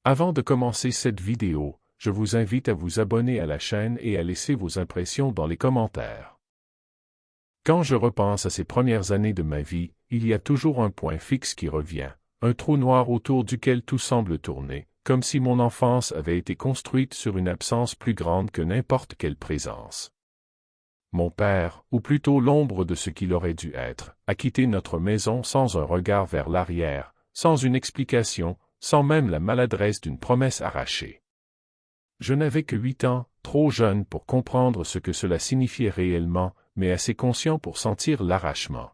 Avant de commencer cette vidéo, je vous invite à vous abonner à la chaîne et à laisser vos impressions dans les commentaires. Quand je repense à ces premières années de ma vie, il y a toujours un point fixe qui revient, un trou noir autour duquel tout semble tourner, comme si mon enfance avait été construite sur une absence plus grande que n'importe quelle présence. Mon père, ou plutôt l'ombre de ce qu'il aurait dû être, a quitté notre maison sans un regard vers l'arrière, sans une explication, sans même la maladresse d'une promesse arrachée. Je n'avais que 8 ans, trop jeune pour comprendre ce que cela signifiait réellement, mais assez conscient pour sentir l'arrachement.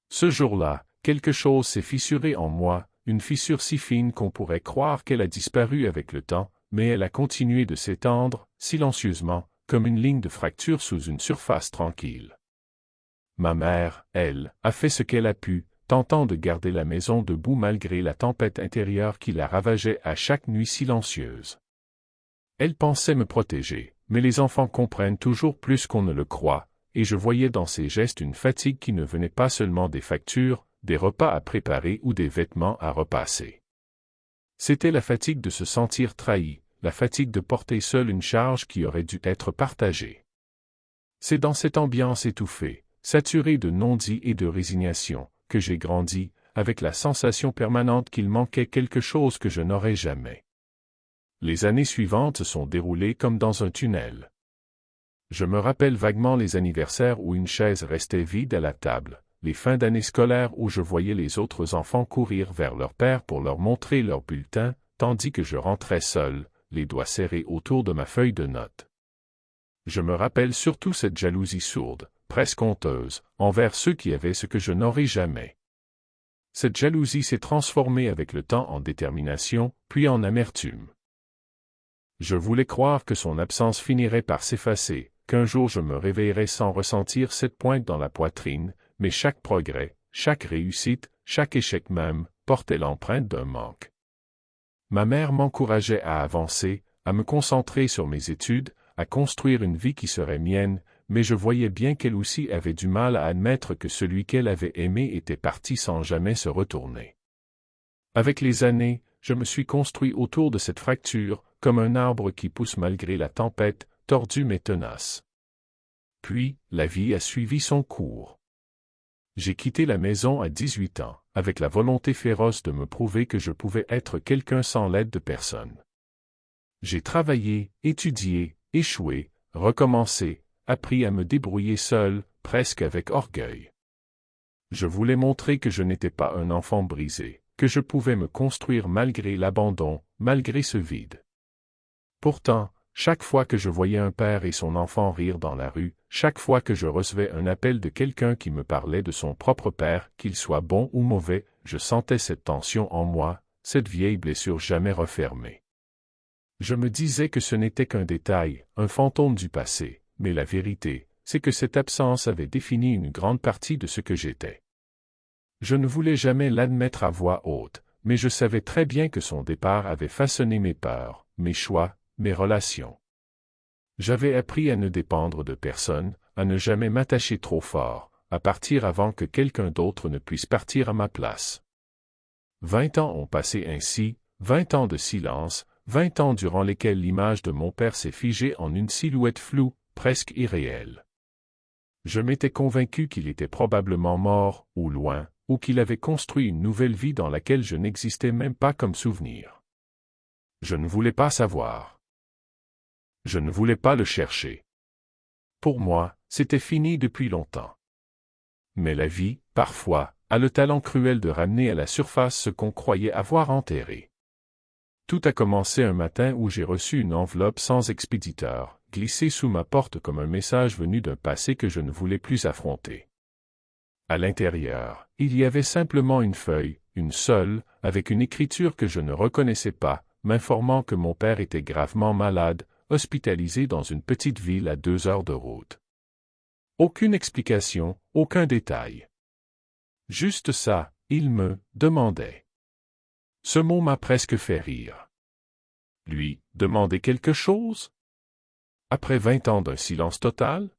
Ce jour-là, quelque chose s'est fissuré en moi, une fissure si fine qu'on pourrait croire qu'elle a disparu avec le temps, mais elle a continué de s'étendre, silencieusement, comme une ligne de fracture sous une surface tranquille. Ma mère, elle, a fait ce qu'elle a pu, tentant de garder la maison debout malgré la tempête intérieure qui la ravageait à chaque nuit silencieuse. Elle pensait me protéger, mais les enfants comprennent toujours plus qu'on ne le croit, et je voyais dans ses gestes une fatigue qui ne venait pas seulement des factures, des repas à préparer ou des vêtements à repasser. C'était la fatigue de se sentir trahi, la fatigue de porter seule une charge qui aurait dû être partagée. C'est dans cette ambiance étouffée, saturée de non-dits et de résignation, que j'ai grandi, avec la sensation permanente qu'il manquait quelque chose que je n'aurais jamais. Les années suivantes se sont déroulées comme dans un tunnel. Je me rappelle vaguement les anniversaires où une chaise restait vide à la table, les fins d'année scolaires où je voyais les autres enfants courir vers leur père pour leur montrer leur bulletin, tandis que je rentrais seul, les doigts serrés autour de ma feuille de notes. Je me rappelle surtout cette jalousie sourde, presque honteuse, envers ceux qui avaient ce que je n'aurais jamais. Cette jalousie s'est transformée avec le temps en détermination, puis en amertume. Je voulais croire que son absence finirait par s'effacer, qu'un jour je me réveillerais sans ressentir cette pointe dans la poitrine, mais chaque progrès, chaque réussite, chaque échec même, portait l'empreinte d'un manque. Ma mère m'encourageait à avancer, à me concentrer sur mes études, à construire une vie qui serait mienne, mais je voyais bien qu'elle aussi avait du mal à admettre que celui qu'elle avait aimé était parti sans jamais se retourner. Avec les années, je me suis construit autour de cette fracture, comme un arbre qui pousse malgré la tempête, tordu mais tenace. Puis, la vie a suivi son cours. J'ai quitté la maison à 18 ans, avec la volonté féroce de me prouver que je pouvais être quelqu'un sans l'aide de personne. J'ai travaillé, étudié, échoué, recommencé, appris à me débrouiller seul, presque avec orgueil. Je voulais montrer que je n'étais pas un enfant brisé, que je pouvais me construire malgré l'abandon, malgré ce vide. Pourtant, chaque fois que je voyais un père et son enfant rire dans la rue, chaque fois que je recevais un appel de quelqu'un qui me parlait de son propre père, qu'il soit bon ou mauvais, je sentais cette tension en moi, cette vieille blessure jamais refermée. Je me disais que ce n'était qu'un détail, un fantôme du passé, mais la vérité, c'est que cette absence avait défini une grande partie de ce que j'étais. Je ne voulais jamais l'admettre à voix haute, mais je savais très bien que son départ avait façonné mes peurs, mes choix, mes relations. J'avais appris à ne dépendre de personne, à ne jamais m'attacher trop fort, à partir avant que quelqu'un d'autre ne puisse partir à ma place. 20 ans ont passé ainsi, 20 ans de silence, 20 ans durant lesquels l'image de mon père s'est figée en une silhouette floue, presque irréelle. Je m'étais convaincu qu'il était probablement mort, ou loin, ou qu'il avait construit une nouvelle vie dans laquelle je n'existais même pas comme souvenir. Je ne voulais pas savoir. Je ne voulais pas le chercher. Pour moi, c'était fini depuis longtemps. Mais la vie, parfois, a le talent cruel de ramener à la surface ce qu'on croyait avoir enterré. Tout a commencé un matin où j'ai reçu une enveloppe sans expéditeur, glissée sous ma porte comme un message venu d'un passé que je ne voulais plus affronter. À l'intérieur, il y avait simplement une feuille, une seule, avec une écriture que je ne reconnaissais pas, m'informant que mon père était gravement malade, hospitalisé dans une petite ville à 2 heures de route. Aucune explication, aucun détail. Juste ça, il me demandait. Ce mot m'a presque fait rire. Lui, demander quelque chose? Après 20 ans d'un silence total?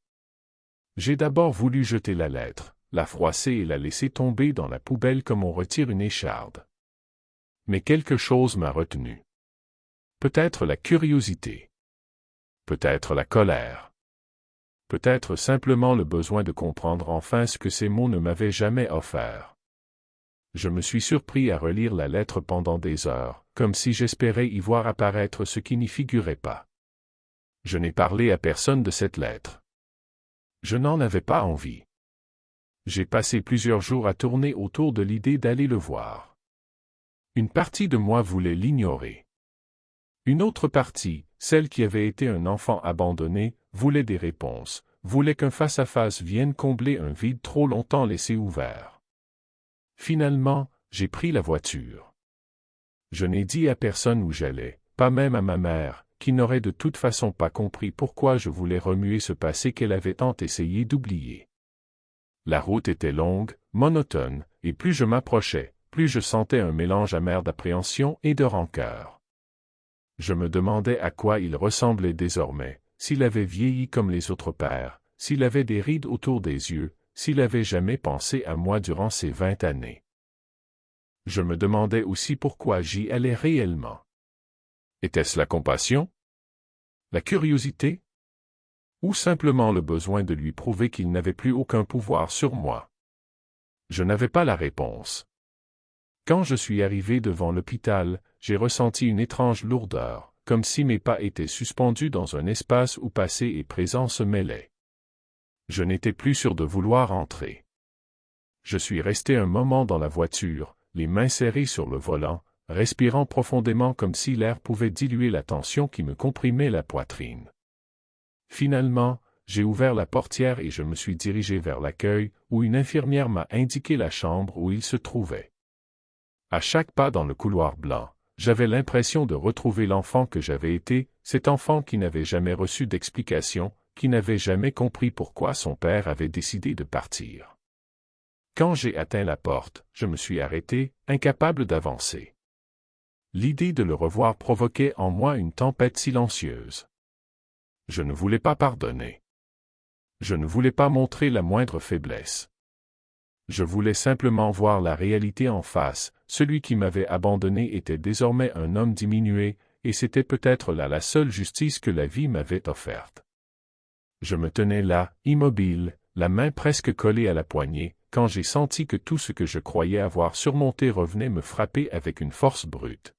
J'ai d'abord voulu jeter la lettre, la froisser et la laisser tomber dans la poubelle comme on retire une écharde. Mais quelque chose m'a retenu. Peut-être la curiosité. Peut-être la colère. Peut-être simplement le besoin de comprendre enfin ce que ces mots ne m'avaient jamais offert. Je me suis surpris à relire la lettre pendant des heures, comme si j'espérais y voir apparaître ce qui n'y figurait pas. Je n'ai parlé à personne de cette lettre. Je n'en avais pas envie. J'ai passé plusieurs jours à tourner autour de l'idée d'aller le voir. Une partie de moi voulait l'ignorer. Une autre partie, celle qui avait été un enfant abandonné, voulait des réponses, voulait qu'un face-à-face vienne combler un vide trop longtemps laissé ouvert. Finalement, j'ai pris la voiture. Je n'ai dit à personne où j'allais, pas même à ma mère, qui n'aurait de toute façon pas compris pourquoi je voulais remuer ce passé qu'elle avait tant essayé d'oublier. La route était longue, monotone, et plus je m'approchais, plus je sentais un mélange amer d'appréhension et de rancœur. Je me demandais à quoi il ressemblait désormais, s'il avait vieilli comme les autres pères, s'il avait des rides autour des yeux, s'il avait jamais pensé à moi durant ces 20 années. Je me demandais aussi pourquoi j'y allais réellement. Était-ce la compassion? La curiosité? Ou simplement le besoin de lui prouver qu'il n'avait plus aucun pouvoir sur moi? Je n'avais pas la réponse. Quand je suis arrivé devant l'hôpital, j'ai ressenti une étrange lourdeur, comme si mes pas étaient suspendus dans un espace où passé et présent se mêlaient. Je n'étais plus sûr de vouloir entrer. Je suis resté un moment dans la voiture, les mains serrées sur le volant, respirant profondément comme si l'air pouvait diluer la tension qui me comprimait la poitrine. Finalement, j'ai ouvert la portière et je me suis dirigé vers l'accueil, où une infirmière m'a indiqué la chambre où il se trouvait. À chaque pas dans le couloir blanc, j'avais l'impression de retrouver l'enfant que j'avais été, cet enfant qui n'avait jamais reçu d'explication, qui n'avait jamais compris pourquoi son père avait décidé de partir. Quand j'ai atteint la porte, je me suis arrêté, incapable d'avancer. L'idée de le revoir provoquait en moi une tempête silencieuse. Je ne voulais pas pardonner. Je ne voulais pas montrer la moindre faiblesse. Je voulais simplement voir la réalité en face, celui qui m'avait abandonné était désormais un homme diminué, et c'était peut-être là la seule justice que la vie m'avait offerte. Je me tenais là, immobile, la main presque collée à la poignée, quand j'ai senti que tout ce que je croyais avoir surmonté revenait me frapper avec une force brute.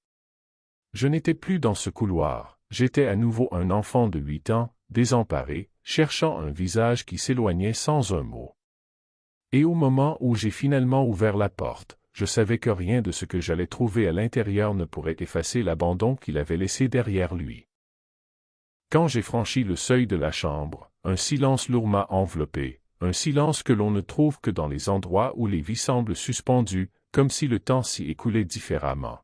Je n'étais plus dans ce couloir, j'étais à nouveau un enfant de 8 ans, désemparé, cherchant un visage qui s'éloignait sans un mot. Et au moment où j'ai finalement ouvert la porte, je savais que rien de ce que j'allais trouver à l'intérieur ne pourrait effacer l'abandon qu'il avait laissé derrière lui. Quand j'ai franchi le seuil de la chambre, un silence lourd m'a enveloppé, un silence que l'on ne trouve que dans les endroits où les vies semblent suspendues, comme si le temps s'y écoulait différemment.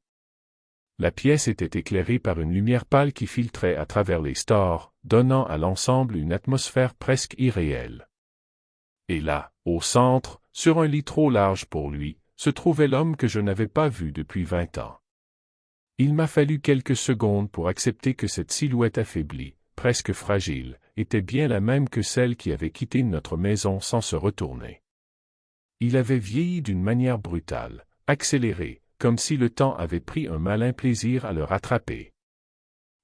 La pièce était éclairée par une lumière pâle qui filtrait à travers les stores, donnant à l'ensemble une atmosphère presque irréelle. Et là, au centre, sur un lit trop large pour lui, se trouvait l'homme que je n'avais pas vu depuis 20 ans. Il m'a fallu quelques secondes pour accepter que cette silhouette affaiblie, presque fragile, était bien la même que celle qui avait quitté notre maison sans se retourner. Il avait vieilli d'une manière brutale, accélérée, comme si le temps avait pris un malin plaisir à le rattraper.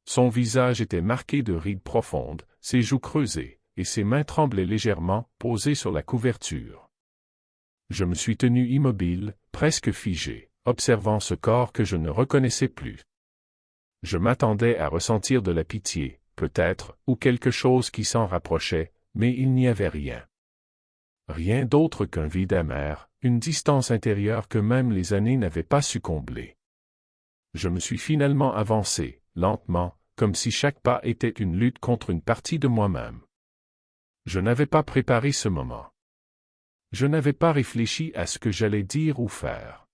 Son visage était marqué de rides profondes, ses joues creusées, et ses mains tremblaient légèrement, posées sur la couverture. Je me suis tenu immobile, presque figé, observant ce corps que je ne reconnaissais plus. Je m'attendais à ressentir de la pitié, peut-être, ou quelque chose qui s'en rapprochait, mais il n'y avait rien. Rien d'autre qu'un vide amer, une distance intérieure que même les années n'avaient pas su combler. Je me suis finalement avancé, lentement, comme si chaque pas était une lutte contre une partie de moi-même. Je n'avais pas préparé ce moment. Je n'avais pas réfléchi à ce que j'allais dire ou faire.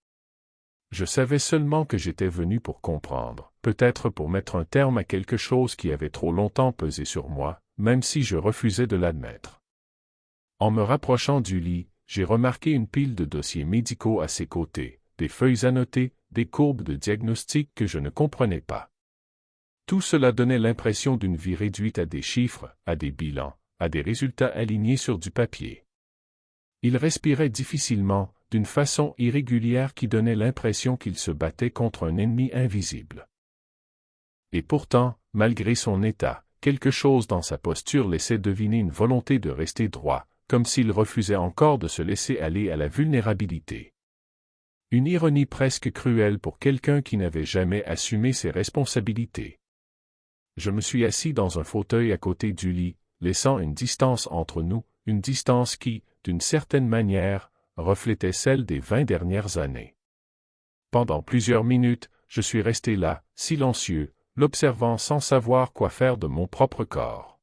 Je savais seulement que j'étais venu pour comprendre, peut-être pour mettre un terme à quelque chose qui avait trop longtemps pesé sur moi, même si je refusais de l'admettre. En me rapprochant du lit, j'ai remarqué une pile de dossiers médicaux à ses côtés, des feuilles annotées, des courbes de diagnostic que je ne comprenais pas. Tout cela donnait l'impression d'une vie réduite à des chiffres, à des bilans, à des résultats alignés sur du papier. Il respirait difficilement, d'une façon irrégulière qui donnait l'impression qu'il se battait contre un ennemi invisible. Et pourtant, malgré son état, quelque chose dans sa posture laissait deviner une volonté de rester droit, comme s'il refusait encore de se laisser aller à la vulnérabilité. Une ironie presque cruelle pour quelqu'un qui n'avait jamais assumé ses responsabilités. Je me suis assis dans un fauteuil à côté du lit, laissant une distance entre nous, une distance qui, d'une certaine manière, reflétait celle des 20 dernières années. Pendant plusieurs minutes, je suis resté là, silencieux, l'observant sans savoir quoi faire de mon propre corps.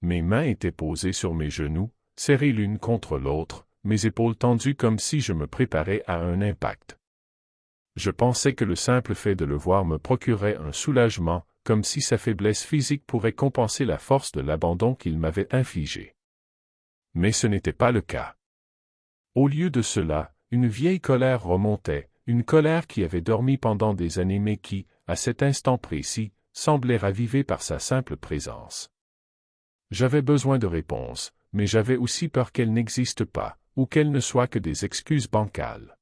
Mes mains étaient posées sur mes genoux, serrées l'une contre l'autre, mes épaules tendues comme si je me préparais à un impact. Je pensais que le simple fait de le voir me procurait un soulagement, comme si sa faiblesse physique pourrait compenser la force de l'abandon qu'il m'avait infligé. Mais ce n'était pas le cas. Au lieu de cela, une vieille colère remontait, une colère qui avait dormi pendant des années mais qui, à cet instant précis, semblait ravivée par sa simple présence. J'avais besoin de réponses, mais j'avais aussi peur qu'elles n'existent pas, ou qu'elles ne soient que des excuses bancales.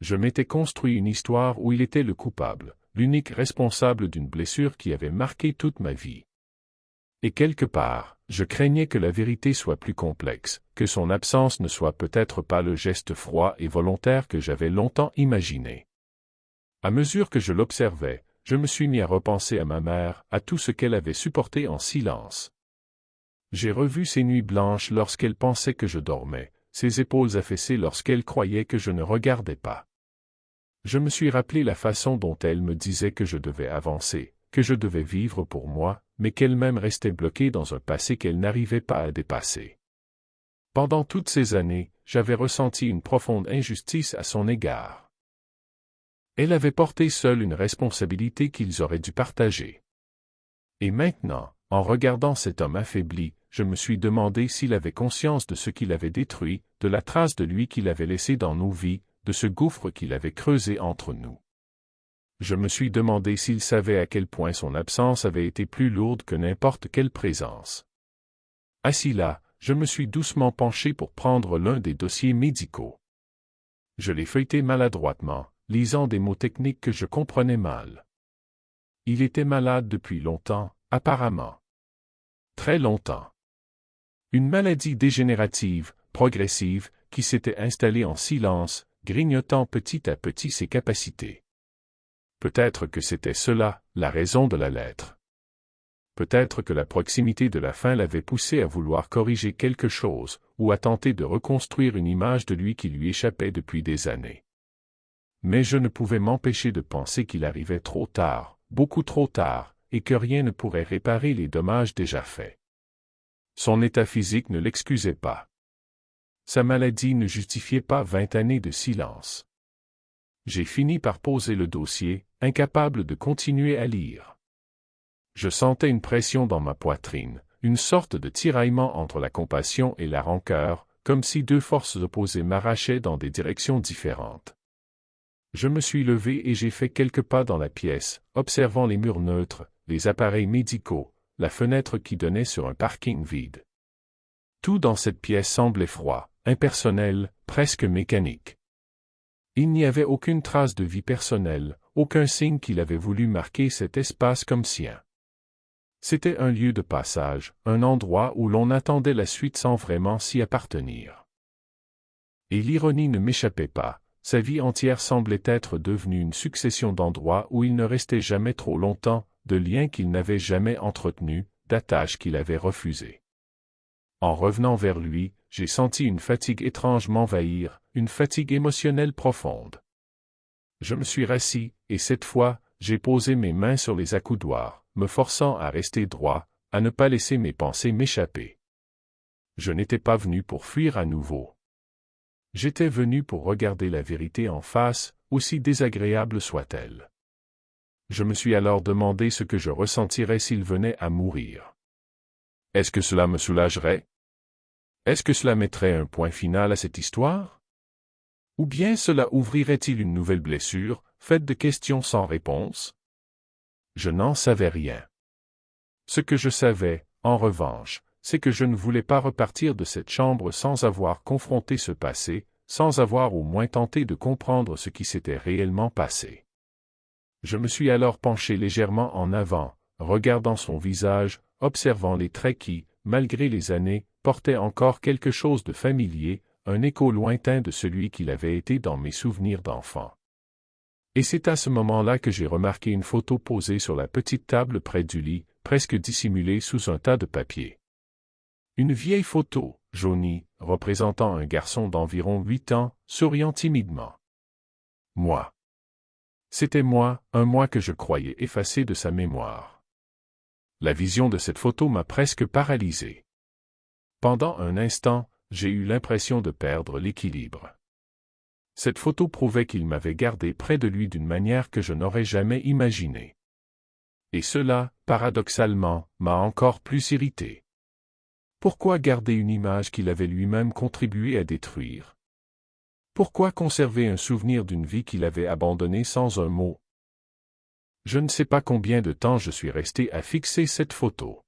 Je m'étais construit une histoire où il était le coupable, l'unique responsable d'une blessure qui avait marqué toute ma vie. Et quelque part, je craignais que la vérité soit plus complexe, que son absence ne soit peut-être pas le geste froid et volontaire que j'avais longtemps imaginé. À mesure que je l'observais, je me suis mis à repenser à ma mère, à tout ce qu'elle avait supporté en silence. J'ai revu ses nuits blanches lorsqu'elle pensait que je dormais, ses épaules affaissées lorsqu'elle croyait que je ne regardais pas. Je me suis rappelé la façon dont elle me disait que je devais avancer, que je devais vivre pour moi, mais qu'elle-même restait bloquée dans un passé qu'elle n'arrivait pas à dépasser. Pendant toutes ces années, j'avais ressenti une profonde injustice à son égard. Elle avait porté seule une responsabilité qu'ils auraient dû partager. Et maintenant, en regardant cet homme affaibli, je me suis demandé s'il avait conscience de ce qu'il avait détruit, de la trace de lui qu'il avait laissée dans nos vies, de ce gouffre qu'il avait creusé entre nous. Je me suis demandé s'il savait à quel point son absence avait été plus lourde que n'importe quelle présence. Assis là, je me suis doucement penché pour prendre l'un des dossiers médicaux. Je l'ai feuilleté maladroitement, lisant des mots techniques que je comprenais mal. Il était malade depuis longtemps, apparemment. Très longtemps. Une maladie dégénérative, progressive, qui s'était installée en silence, grignotant petit à petit ses capacités. Peut-être que c'était cela, la raison de la lettre. Peut-être que la proximité de la fin l'avait poussé à vouloir corriger quelque chose, ou à tenter de reconstruire une image de lui qui lui échappait depuis des années. Mais je ne pouvais m'empêcher de penser qu'il arrivait trop tard, beaucoup trop tard, et que rien ne pourrait réparer les dommages déjà faits. Son état physique ne l'excusait pas. Sa maladie ne justifiait pas 20 années de silence. J'ai fini par poser le dossier, incapable de continuer à lire. Je sentais une pression dans ma poitrine, une sorte de tiraillement entre la compassion et la rancœur, comme si deux forces opposées m'arrachaient dans des directions différentes. Je me suis levé et j'ai fait quelques pas dans la pièce, observant les murs neutres, les appareils médicaux, la fenêtre qui donnait sur un parking vide. Tout dans cette pièce semblait froid, impersonnel, presque mécanique. Il n'y avait aucune trace de vie personnelle, aucun signe qu'il avait voulu marquer cet espace comme sien. C'était un lieu de passage, un endroit où l'on attendait la suite sans vraiment s'y appartenir. Et l'ironie ne m'échappait pas, sa vie entière semblait être devenue une succession d'endroits où il ne restait jamais trop longtemps, de liens qu'il n'avait jamais entretenus, d'attaches qu'il avait refusées. En revenant vers lui, j'ai senti une fatigue étrange m'envahir, une fatigue émotionnelle profonde. Je me suis rassis, et cette fois, j'ai posé mes mains sur les accoudoirs, me forçant à rester droit, à ne pas laisser mes pensées m'échapper. Je n'étais pas venu pour fuir à nouveau. J'étais venu pour regarder la vérité en face, aussi désagréable soit-elle. Je me suis alors demandé ce que je ressentirais s'il venait à mourir. Est-ce que cela me soulagerait? Est-ce que cela mettrait un point final à cette histoire? Ou bien cela ouvrirait-il une nouvelle blessure, faite de questions sans réponse? Je n'en savais rien. Ce que je savais, en revanche, c'est que je ne voulais pas repartir de cette chambre sans avoir confronté ce passé, sans avoir au moins tenté de comprendre ce qui s'était réellement passé. Je me suis alors penché légèrement en avant, regardant son visage, observant les traits qui, malgré les années, portaient encore quelque chose de familier, un écho lointain de celui qu'il avait été dans mes souvenirs d'enfant. Et c'est à ce moment-là que j'ai remarqué une photo posée sur la petite table près du lit, presque dissimulée sous un tas de papier. Une vieille photo, jaunie, représentant un garçon d'environ 8 ans, souriant timidement. Moi. C'était moi, un moi que je croyais effacé de sa mémoire. La vision de cette photo m'a presque paralysé. Pendant un instant, j'ai eu l'impression de perdre l'équilibre. Cette photo prouvait qu'il m'avait gardé près de lui d'une manière que je n'aurais jamais imaginée. Et cela, paradoxalement, m'a encore plus irrité. Pourquoi garder une image qu'il avait lui-même contribué à détruire? Pourquoi conserver un souvenir d'une vie qu'il avait abandonnée sans un mot? Je ne sais pas combien de temps je suis resté à fixer cette photo.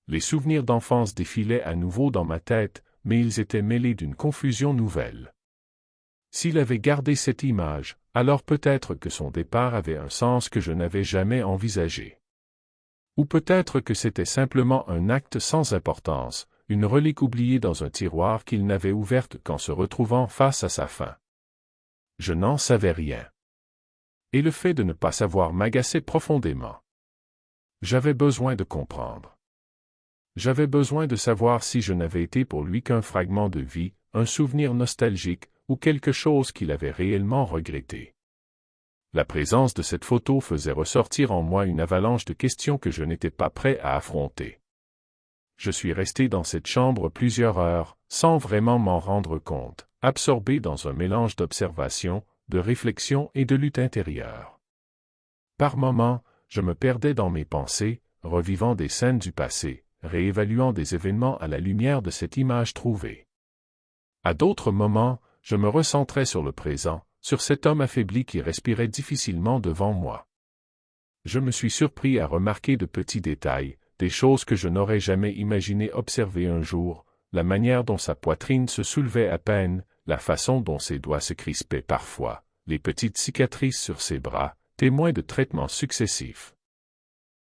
Les souvenirs d'enfance défilaient à nouveau dans ma tête, mais ils étaient mêlés d'une confusion nouvelle. S'il avait gardé cette image, alors peut-être que son départ avait un sens que je n'avais jamais envisagé. Ou peut-être que c'était simplement un acte sans importance, une relique oubliée dans un tiroir qu'il n'avait ouverte qu'en se retrouvant face à sa fin. Je n'en savais rien. Et le fait de ne pas savoir m'agaçait profondément. J'avais besoin de comprendre. J'avais besoin de savoir si je n'avais été pour lui qu'un fragment de vie, un souvenir nostalgique, ou quelque chose qu'il avait réellement regretté. La présence de cette photo faisait ressortir en moi une avalanche de questions que je n'étais pas prêt à affronter. Je suis resté dans cette chambre plusieurs heures, sans vraiment m'en rendre compte, absorbé dans un mélange d'observation, de réflexion et de lutte intérieure. Par moments, je me perdais dans mes pensées, revivant des scènes du passé, réévaluant des événements à la lumière de cette image trouvée. À d'autres moments, je me recentrais sur le présent, sur cet homme affaibli qui respirait difficilement devant moi. Je me suis surpris à remarquer de petits détails, des choses que je n'aurais jamais imaginé observer un jour, la manière dont sa poitrine se soulevait à peine, la façon dont ses doigts se crispaient parfois, les petites cicatrices sur ses bras, témoins de traitements successifs.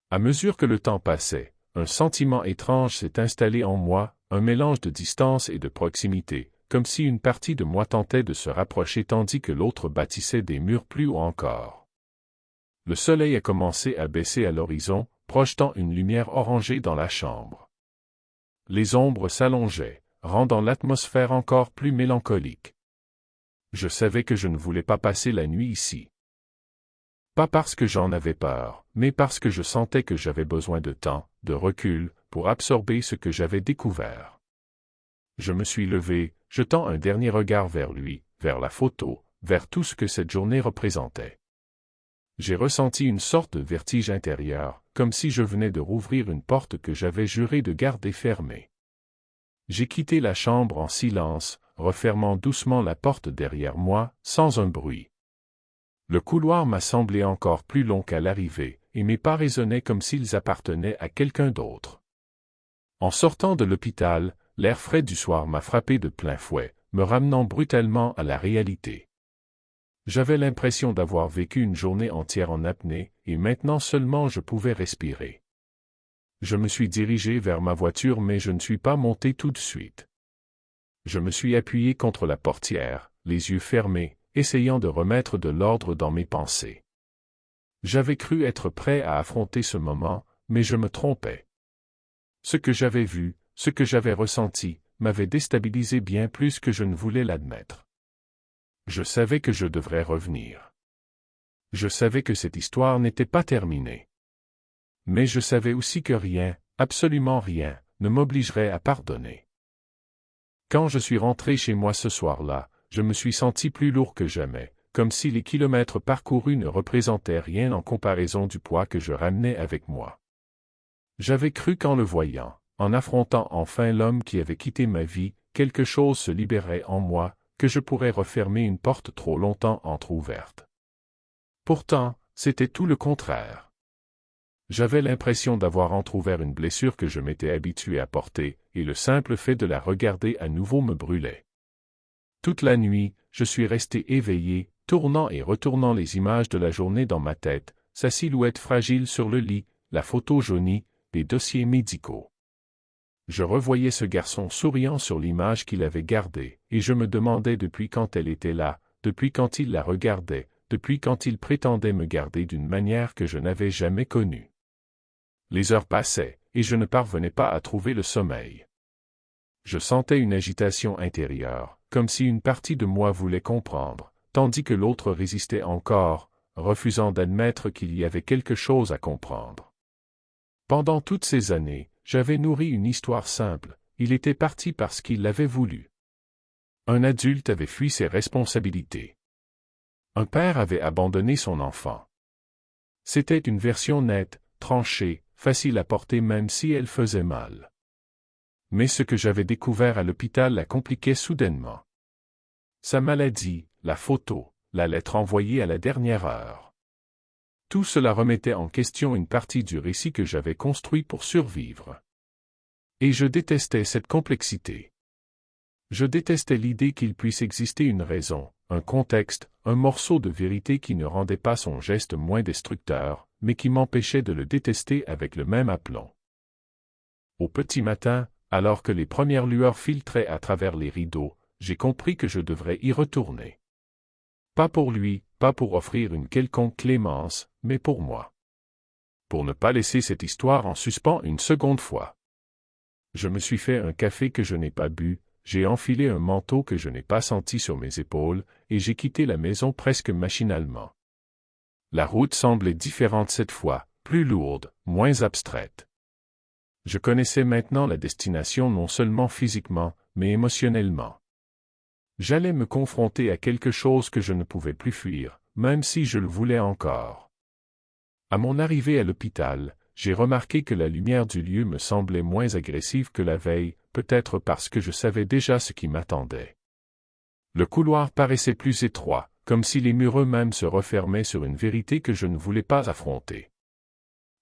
À mesure que le temps passait, un sentiment étrange s'est installé en moi, un mélange de distance et de proximité, comme si une partie de moi tentait de se rapprocher tandis que l'autre bâtissait des murs plus hauts encore. Le soleil a commencé à baisser à l'horizon, projetant une lumière orangée dans la chambre. Les ombres s'allongeaient, rendant l'atmosphère encore plus mélancolique. Je savais que je ne voulais pas passer la nuit ici. Pas parce que j'en avais peur, mais parce que je sentais que j'avais besoin de temps, de recul, pour absorber ce que j'avais découvert. Je me suis levé, jetant un dernier regard vers lui, vers la photo, vers tout ce que cette journée représentait. J'ai ressenti une sorte de vertige intérieur, comme si je venais de rouvrir une porte que j'avais juré de garder fermée. J'ai quitté la chambre en silence, refermant doucement la porte derrière moi, sans un bruit. Le couloir m'a semblé encore plus long qu'à l'arrivée, et mes pas résonnaient comme s'ils appartenaient à quelqu'un d'autre. En sortant de l'hôpital, l'air frais du soir m'a frappé de plein fouet, me ramenant brutalement à la réalité. J'avais l'impression d'avoir vécu une journée entière en apnée, et maintenant seulement je pouvais respirer. Je me suis dirigé vers ma voiture mais je ne suis pas monté tout de suite. Je me suis appuyé contre la portière, les yeux fermés, essayant de remettre de l'ordre dans mes pensées. J'avais cru être prêt à affronter ce moment, mais je me trompais. Ce que j'avais vu, ce que j'avais ressenti, m'avait déstabilisé bien plus que je ne voulais l'admettre. Je savais que je devrais revenir. Je savais que cette histoire n'était pas terminée. Mais je savais aussi que rien, absolument rien, ne m'obligerait à pardonner. Quand je suis rentré chez moi ce soir-là, je me suis senti plus lourd que jamais, comme si les kilomètres parcourus ne représentaient rien en comparaison du poids que je ramenais avec moi. J'avais cru qu'en le voyant, en affrontant enfin l'homme qui avait quitté ma vie, quelque chose se libérait en moi, que je pourrais refermer une porte trop longtemps entr'ouverte. Pourtant, c'était tout le contraire. J'avais l'impression d'avoir entr'ouvert une blessure que je m'étais habitué à porter, et le simple fait de la regarder à nouveau me brûlait. Toute la nuit, je suis resté éveillé, tournant et retournant les images de la journée dans ma tête, sa silhouette fragile sur le lit, la photo jaunie, les dossiers médicaux. Je revoyais ce garçon souriant sur l'image qu'il avait gardée, et je me demandais depuis quand elle était là, depuis quand il la regardait, depuis quand il prétendait me garder d'une manière que je n'avais jamais connue. Les heures passaient, et je ne parvenais pas à trouver le sommeil. Je sentais une agitation intérieure, comme si une partie de moi voulait comprendre, tandis que l'autre résistait encore, refusant d'admettre qu'il y avait quelque chose à comprendre. Pendant toutes ces années, j'avais nourri une histoire simple, il était parti parce qu'il l'avait voulu. Un adulte avait fui ses responsabilités. Un père avait abandonné son enfant. C'était une version nette, tranchée, facile à porter même si elle faisait mal. Mais ce que j'avais découvert à l'hôpital la compliquait soudainement. Sa maladie, la photo, la lettre envoyée à la dernière heure. Tout cela remettait en question une partie du récit que j'avais construit pour survivre. Et je détestais cette complexité. Je détestais l'idée qu'il puisse exister une raison, un contexte, un morceau de vérité qui ne rendait pas son geste moins destructeur, mais qui m'empêchait de le détester avec le même aplomb. Au petit matin, alors que les premières lueurs filtraient à travers les rideaux, j'ai compris que je devrais y retourner. Pas pour lui, pas pour offrir une quelconque clémence, mais pour moi. Pour ne pas laisser cette histoire en suspens une seconde fois. Je me suis fait un café que je n'ai pas bu, j'ai enfilé un manteau que je n'ai pas senti sur mes épaules, et j'ai quitté la maison presque machinalement. La route semblait différente cette fois, plus lourde, moins abstraite. Je connaissais maintenant la destination non seulement physiquement, mais émotionnellement. J'allais me confronter à quelque chose que je ne pouvais plus fuir, même si je le voulais encore. À mon arrivée à l'hôpital, j'ai remarqué que la lumière du lieu me semblait moins agressive que la veille, peut-être parce que je savais déjà ce qui m'attendait. Le couloir paraissait plus étroit, comme si les murs eux-mêmes se refermaient sur une vérité que je ne voulais pas affronter.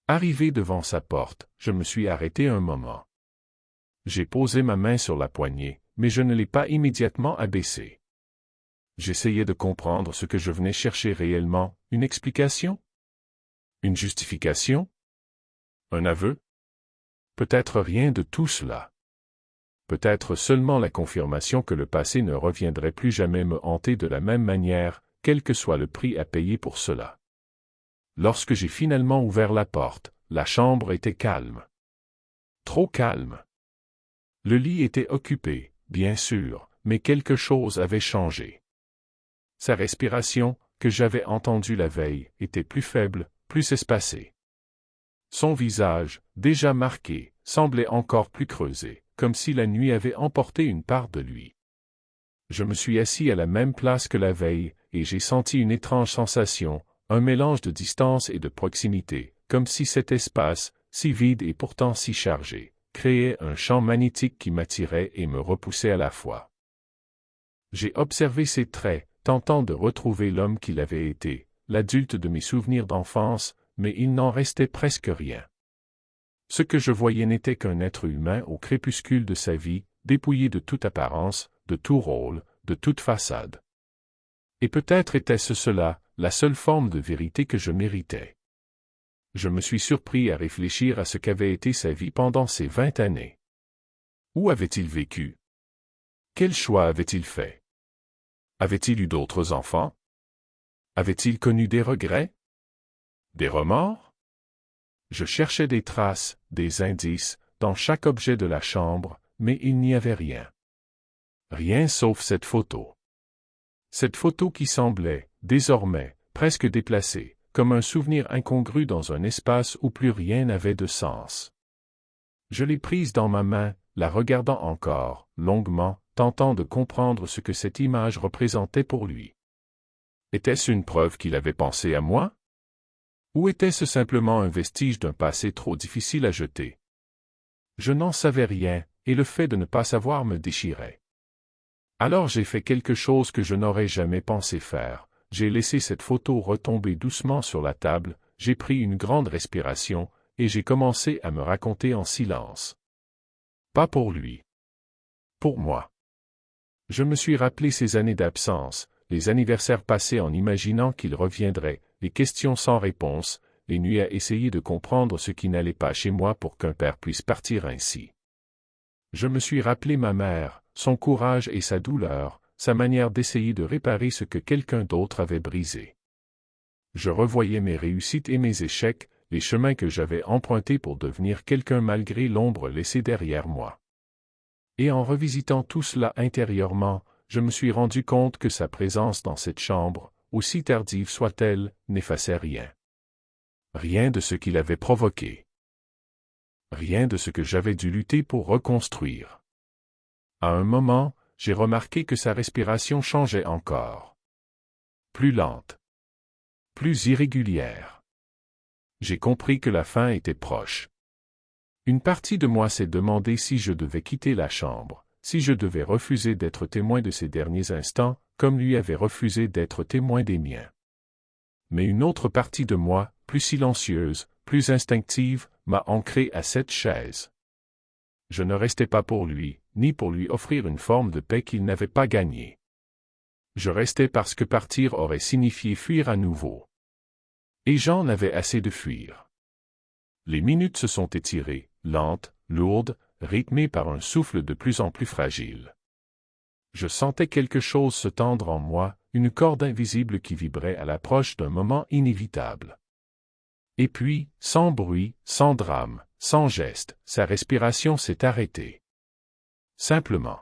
Arrivé devant sa porte, je me suis arrêté un moment. J'ai posé ma main sur la poignée, mais je ne l'ai pas immédiatement abaissée. J'essayais de comprendre ce que je venais chercher réellement, une explication? Une justification? Un aveu? Peut-être rien de tout cela. Peut-être seulement la confirmation que le passé ne reviendrait plus jamais me hanter de la même manière, quel que soit le prix à payer pour cela. Lorsque j'ai finalement ouvert la porte, la chambre était calme. Trop calme. Le lit était occupé, bien sûr, mais quelque chose avait changé. Sa respiration, que j'avais entendue la veille, était plus faible, plus espacée. Son visage, déjà marqué, semblait encore plus creusé, comme si la nuit avait emporté une part de lui. Je me suis assis à la même place que la veille, et j'ai senti une étrange sensation, un mélange de distance et de proximité, comme si cet espace, si vide et pourtant si chargé, créait un champ magnétique qui m'attirait et me repoussait à la fois. J'ai observé ses traits, tentant de retrouver l'homme qu'il avait été, l'adulte de mes souvenirs d'enfance, mais il n'en restait presque rien. Ce que je voyais n'était qu'un être humain au crépuscule de sa vie, dépouillé de toute apparence, de tout rôle, de toute façade. Et peut-être était-ce cela, la seule forme de vérité que je méritais. Je me suis surpris à réfléchir à ce qu'avait été sa vie pendant ces 20 années. Où avait-il vécu? Quel choix avait-il fait? Avait-il eu d'autres enfants? Avait-il connu des regrets? Des remords? Je cherchais des traces, des indices, dans chaque objet de la chambre, mais il n'y avait rien. Rien sauf cette photo. Cette photo qui semblait, désormais, presque déplacée, comme un souvenir incongru dans un espace où plus rien n'avait de sens. Je l'ai prise dans ma main, la regardant encore, longuement, tentant de comprendre ce que cette image représentait pour lui. Était-ce une preuve qu'il avait pensé à moi? Ou était-ce simplement un vestige d'un passé trop difficile à jeter? Je n'en savais rien, et le fait de ne pas savoir me déchirait. Alors j'ai fait quelque chose que je n'aurais jamais pensé faire. J'ai laissé cette photo retomber doucement sur la table, j'ai pris une grande respiration, et j'ai commencé à me raconter en silence. Pas pour lui. Pour moi. Je me suis rappelé ces années d'absence, les anniversaires passés en imaginant qu'il reviendrait, les questions sans réponse, les nuits à essayer de comprendre ce qui n'allait pas chez moi pour qu'un père puisse partir ainsi. Je me suis rappelé ma mère, son courage et sa douleur, sa manière d'essayer de réparer ce que quelqu'un d'autre avait brisé. Je revoyais mes réussites et mes échecs, les chemins que j'avais empruntés pour devenir quelqu'un malgré l'ombre laissée derrière moi. Et en revisitant tout cela intérieurement, je me suis rendu compte que sa présence dans cette chambre, aussi tardive soit-elle, n'effaçait rien. Rien de ce qu'il avait provoqué. Rien de ce que j'avais dû lutter pour reconstruire. À un moment, j'ai remarqué que sa respiration changeait encore. Plus lente. Plus irrégulière. J'ai compris que la fin était proche. Une partie de moi s'est demandé si je devais quitter la chambre, si je devais refuser d'être témoin de ses derniers instants, comme lui avait refusé d'être témoin des miens. Mais une autre partie de moi, plus silencieuse, plus instinctive, m'a ancré à cette chaise. Je ne restais pas pour lui, ni pour lui offrir une forme de paix qu'il n'avait pas gagnée. Je restais parce que partir aurait signifié fuir à nouveau. Et j'en avais assez de fuir. Les minutes se sont étirées, lentes, lourdes, rythmées par un souffle de plus en plus fragile. Je sentais quelque chose se tendre en moi, une corde invisible qui vibrait à l'approche d'un moment inévitable. Et puis, sans bruit, sans drame, sans geste, sa respiration s'est arrêtée. Simplement.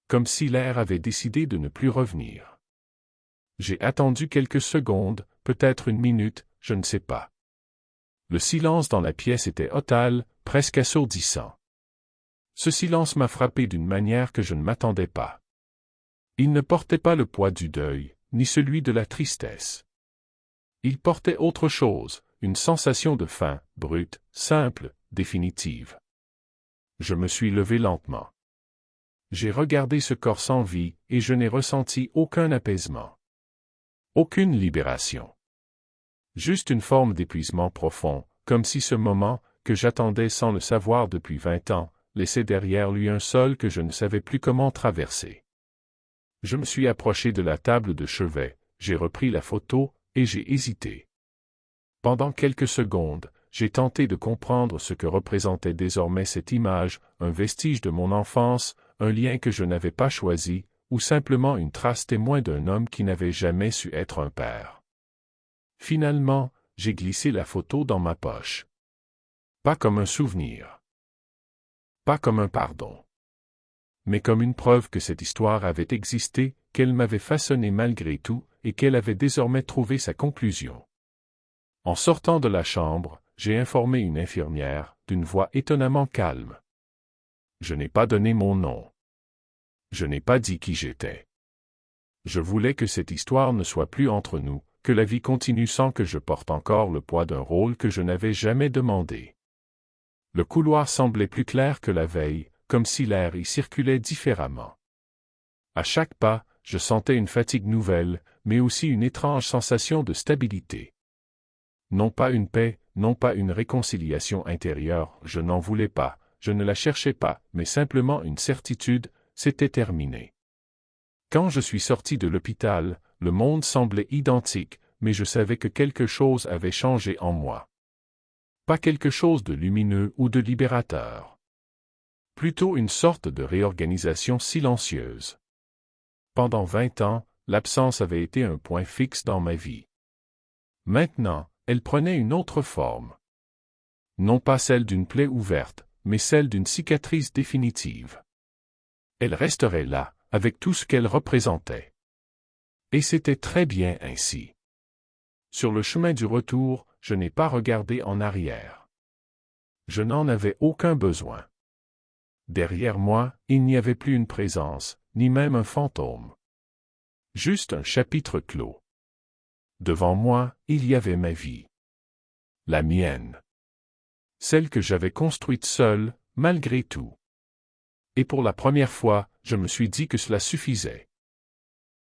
Comme si l'air avait décidé de ne plus revenir. J'ai attendu quelques secondes, peut-être une minute, je ne sais pas. Le silence dans la pièce était total, presque assourdissant. Ce silence m'a frappé d'une manière que je ne m'attendais pas. Il ne portait pas le poids du deuil, ni celui de la tristesse. Il portait autre chose, une sensation de faim, brute, simple, définitive. Je me suis levé lentement. J'ai regardé ce corps sans vie, et je n'ai ressenti aucun apaisement. Aucune libération. Juste une forme d'épuisement profond, comme si ce moment, que j'attendais sans le savoir depuis 20 ans, laissait derrière lui un sol que je ne savais plus comment traverser. Je me suis approché de la table de chevet, j'ai repris la photo, et j'ai hésité. Pendant quelques secondes, j'ai tenté de comprendre ce que représentait désormais cette image, un vestige de mon enfance, un lien que je n'avais pas choisi, ou simplement une trace témoin d'un homme qui n'avait jamais su être un père. Finalement, j'ai glissé la photo dans ma poche. Pas comme un souvenir. Pas comme un pardon. Mais comme une preuve que cette histoire avait existé, qu'elle m'avait façonné malgré tout, et qu'elle avait désormais trouvé sa conclusion. En sortant de la chambre, j'ai informé une infirmière, d'une voix étonnamment calme. Je n'ai pas donné mon nom. Je n'ai pas dit qui j'étais. Je voulais que cette histoire ne soit plus entre nous, que la vie continue sans que je porte encore le poids d'un rôle que je n'avais jamais demandé. Le couloir semblait plus clair que la veille, comme si l'air y circulait différemment. À chaque pas, je sentais une fatigue nouvelle, mais aussi une étrange sensation de stabilité. Non pas une paix, non pas une réconciliation intérieure, je n'en voulais pas, je ne la cherchais pas, mais simplement une certitude, c'était terminé. Quand je suis sorti de l'hôpital, le monde semblait identique, mais je savais que quelque chose avait changé en moi. Pas quelque chose de lumineux ou de libérateur. Plutôt une sorte de réorganisation silencieuse. Pendant 20 ans, l'absence avait été un point fixe dans ma vie. Maintenant, elle prenait une autre forme. Non pas celle d'une plaie ouverte, mais celle d'une cicatrice définitive. Elle resterait là, avec tout ce qu'elle représentait. Et c'était très bien ainsi. Sur le chemin du retour, je n'ai pas regardé en arrière. Je n'en avais aucun besoin. Derrière moi, il n'y avait plus une présence, ni même un fantôme. Juste un chapitre clos. Devant moi, il y avait ma vie. La mienne. Celle que j'avais construite seule, malgré tout. Et pour la première fois, je me suis dit que cela suffisait.